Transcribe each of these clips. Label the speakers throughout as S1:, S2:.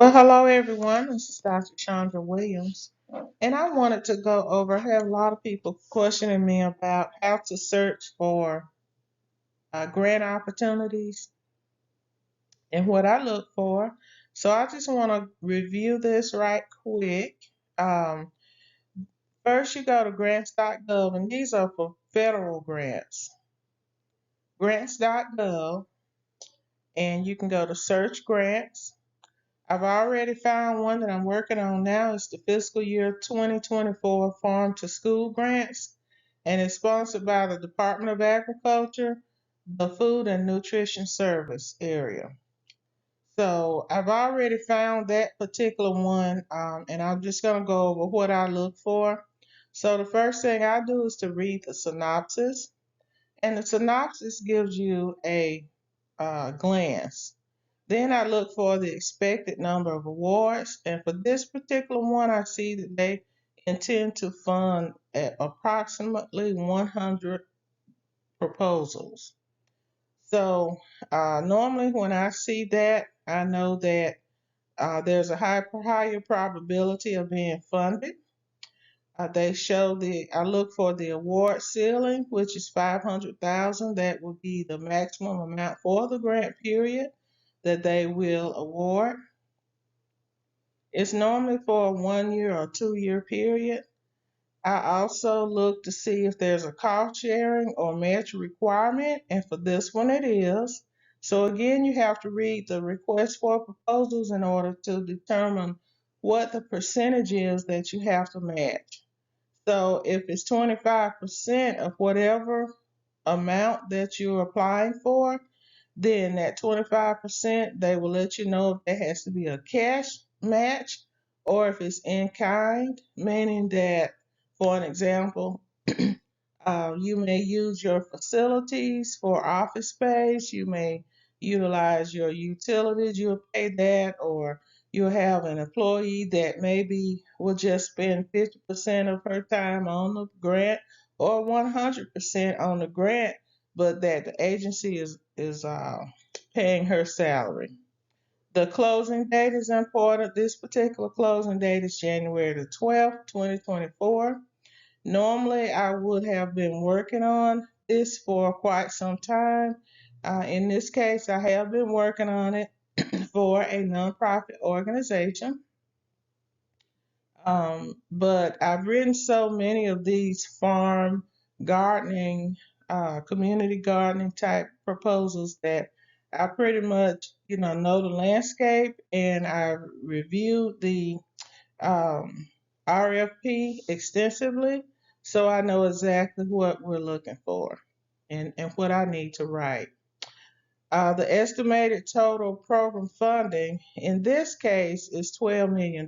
S1: Well, hello everyone. This is Dr. Chandra Williams, and I wanted to go over. I have a lot of people questioning me about how to search for grant opportunities and what I look for. So I just want to review this right quick. Um, First, you go to grants.gov, and these are for federal grants. Grants.gov, and you can go to search grants. I've already found one that I'm working on now. It's the fiscal year 2024 Farm to School Grants, and it's sponsored by the Department of Agriculture, the Food and Nutrition Service area. So I've already found that particular one, and I'm just going to go over what I look for. So the first thing I do is to read the synopsis, and the synopsis gives you a glance. Then I look for the expected number of awards, and for this particular one, I see that they intend to fund at approximately 100 proposals. So normally when I see that, I know that there's a higher probability of being funded. I look for the award ceiling, which is 500,000. That would be the maximum amount for the grant period that they will award. It's normally for a 1 year or 2 year period. I also look to see if there's a cost sharing or match requirement, and for this one it is. So again, you have to read the request for proposals in order to determine what the percentage is that you have to match. So if it's 25% of whatever amount that you're applying for, then that 25%, they will let you know if there has to be a cash match or if it's in kind, meaning that, for an example, you may use your facilities for office space. You may utilize your utilities. You'll pay that, or you'll have an employee that maybe will just spend 50% of her time on the grant or 100% on the grant, but that the agency is paying her salary. The closing date is important. This particular closing date is January the 12th, 2024. Normally, I would have been working on this for quite some time. In this case, I have been working on it for a nonprofit organization. But I've written so many of these farm gardening, community gardening type proposals that I pretty much, know the landscape, and I've reviewed the um, RFP extensively, so I know exactly what we're looking for and what I need to write. The estimated total program funding in this case is $12 million.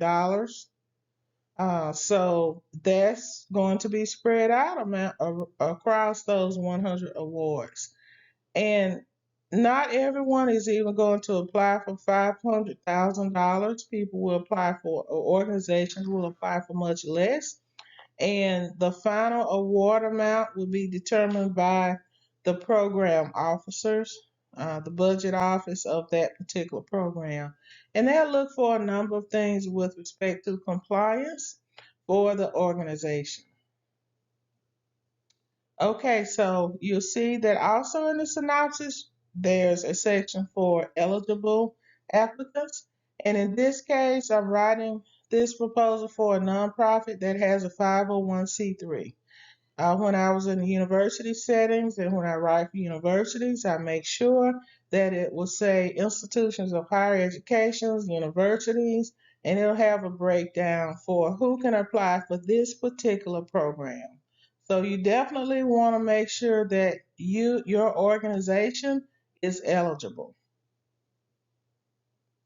S1: So that's going to be spread out across those 100 awards. And not everyone is even going to apply for $500,000. People will apply for, or organizations will apply for much less. And the final award amount will be determined by the program officers, the budget office of that particular program. And they'll look for a number of things with respect to compliance for the organization. Okay, so you'll see that also in the synopsis, there's a section for eligible applicants. And in this case, I'm writing this proposal for a nonprofit that has a 501c3. When I was in the university settings and when I write for universities, I make sure that it will say institutions of higher education, universities, and it'll have a breakdown for who can apply for this particular program. So you definitely want to make sure that your organization is eligible.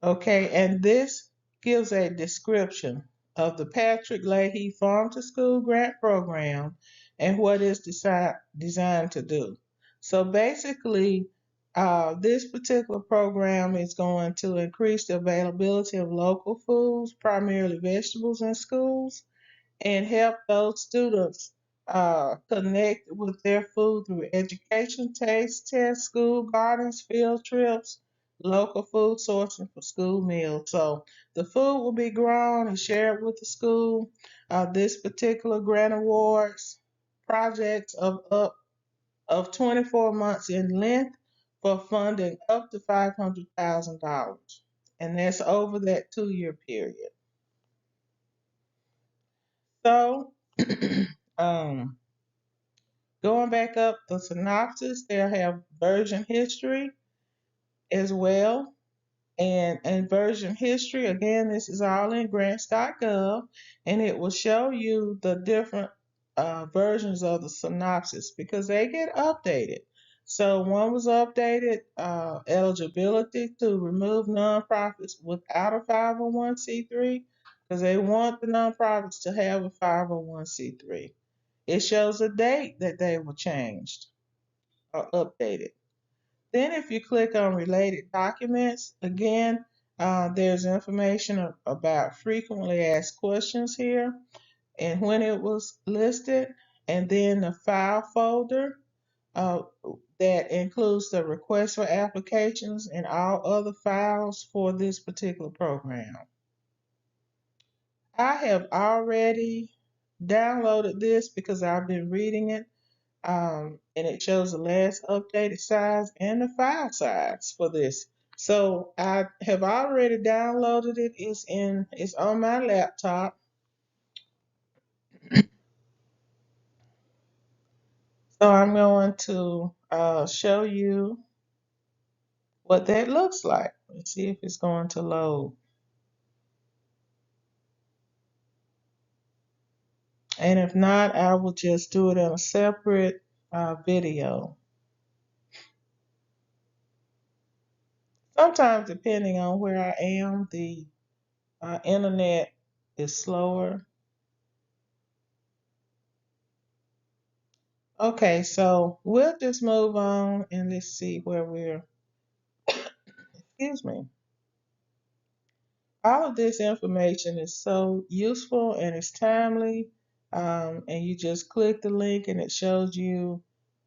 S1: Okay, and this gives a description of the Patrick Leahy Farm to School Grant Program and what it's designed to do. So basically, this particular program is going to increase the availability of local foods, primarily vegetables, in schools, and help those students connect with their food through education, taste tests, school gardens, field trips, local food sourcing for school meals. So the food will be grown and shared with the school. This particular grant awards projects of 24 months in length for funding up to $500,000, and that's over that 2-year period. So, um, going back up the synopsis, they'll have version history as well. And in version history, again, this is all in grants.gov, and it will show you the different versions of the synopsis because they get updated. So one was updated eligibility to remove nonprofits without a 501c3 because they want the nonprofits to have a 501c3. It shows a date that they were changed or updated. Then if you click on related documents, again, there's information about frequently asked questions here and when it was listed, and then the file folder uh, that includes the request for applications and all other files for this particular program. I have already downloaded this because I've been reading it, and it shows the last updated size and the file size for this. So I have already downloaded it. It's on my laptop. So I'm going to show you what that looks like. Let's see if it's going to load. And if not, I will just do it in a separate video. Sometimes, depending on where I am, the internet is slower. Okay, so we'll just move on and let's see where we're, excuse me. All of this information is so useful and it's timely. And you just click the link and it shows you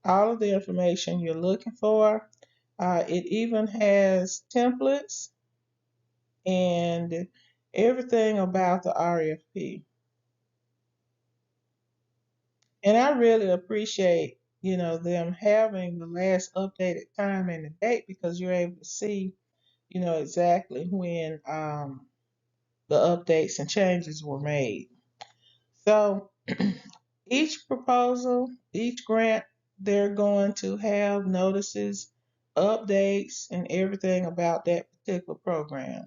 S1: all of the information you're looking for. It even has templates and everything about the RFP. And I really appreciate, them having the last updated time and the date because you're able to see, exactly when the updates and changes were made. So each proposal, each grant, they're going to have notices, updates, and everything about that particular program.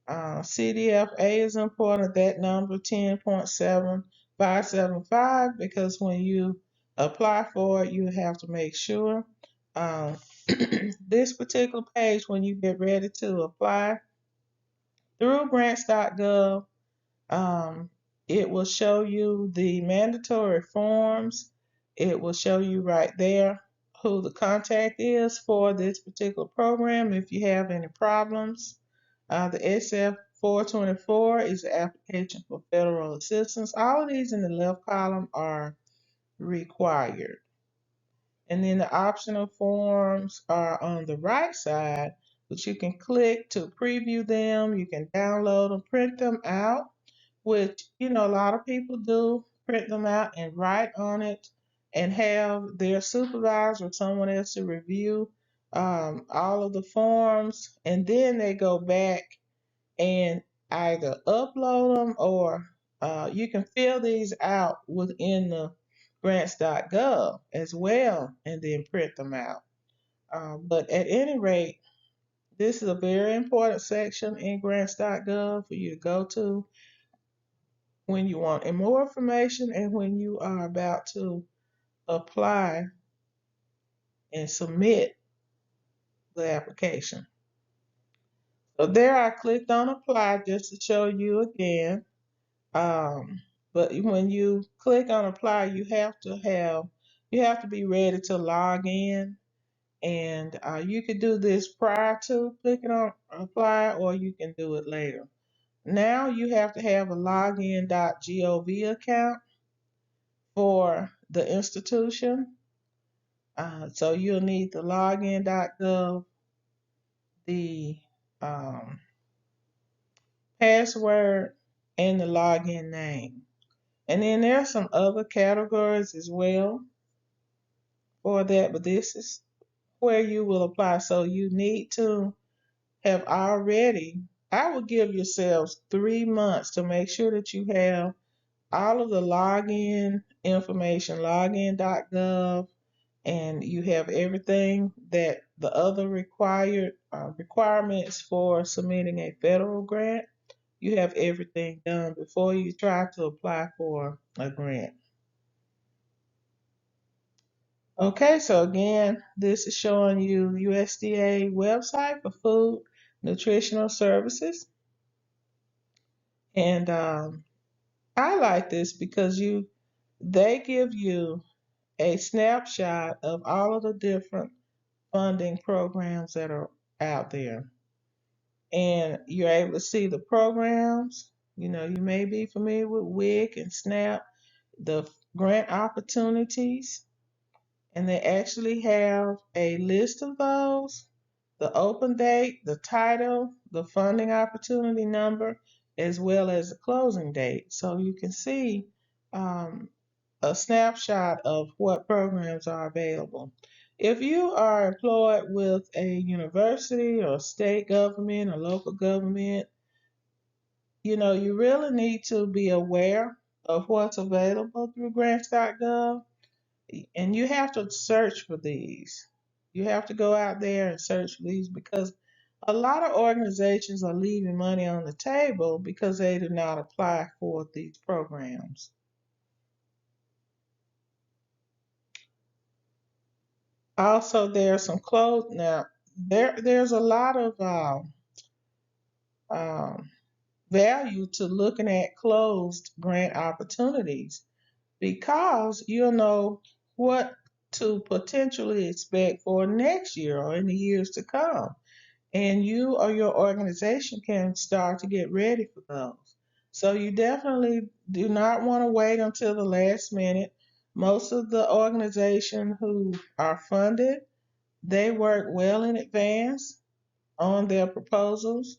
S1: CDFA is important, that number 10.7575, because when you apply for it, you have to make sure. Um, this particular page, when you get ready to apply through grants.gov, um, it will show you the mandatory forms. It will show you right there who the contact is for this particular program if you have any problems. The SF 424 is the application for federal assistance. All of these in the left column are required. And then the optional forms are on the right side, but you can click to preview them. You can download them, print them out, which, a lot of people do, print them out and write on it and have their supervisor or someone else to review all of the forms. And then they go back and either upload them or you can fill these out within the grants.gov as well and then print them out. But at any rate, this is a very important section in grants.gov for you to go to when you want more information and when you are about to apply and submit the application. So there I clicked on apply just to show you again. But when you click on apply, you have to be ready to log in, and you could do this prior to clicking on apply, or you can do it later. Now you have to have a login.gov account for the institution. So you'll need the login.gov the um, password, and the login name. And then there are some other categories as well for that, but this is where you will apply. So you need to have already, I would give yourselves 3 months to make sure that you have all of the login information, login.gov, and you have everything that the other required requirements for submitting a federal grant. You have everything done before you try to apply for a grant. Okay, so again, this is showing you USDA website for food nutritional services, and I like this because they give you a snapshot of all of the different funding programs that are out there. And you're able to see the programs. You know, you may be familiar with WIC and SNAP, the grant opportunities, and they actually have a list of those, the open date, the title, the funding opportunity number, as well as the closing date. So you can see um, a snapshot of what programs are available. If you are employed with a university or state government or local government, you know, you really need to be aware of what's available through grants.gov, and you have to search for these. You have to go out there and search for these because a lot of organizations are leaving money on the table because they do not apply for these programs. Also, there's some close now. There's a lot of um, value to looking at closed grant opportunities because you'll know what to potentially expect for next year or in the years to come. And you or your organization can start to get ready for those. So you definitely do not want to wait until the last minute. Most of the organizations who are funded, they work well in advance on their proposals.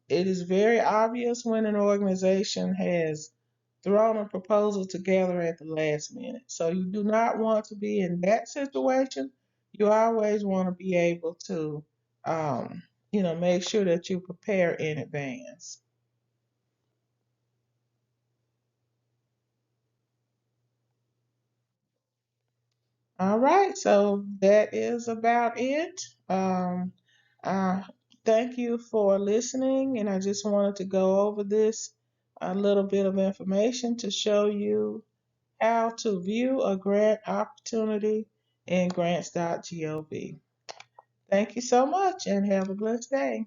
S1: It is very obvious when an organization has thrown a proposal together at the last minute. So you do not want to be in that situation. You always want to be able to, um, make sure that you prepare in advance. All right, so that is about it. Uh, thank you for listening, and I just wanted to go over this a little bit of information to show you how to view a grant opportunity in grants.gov. Thank you so much and have a blessed day.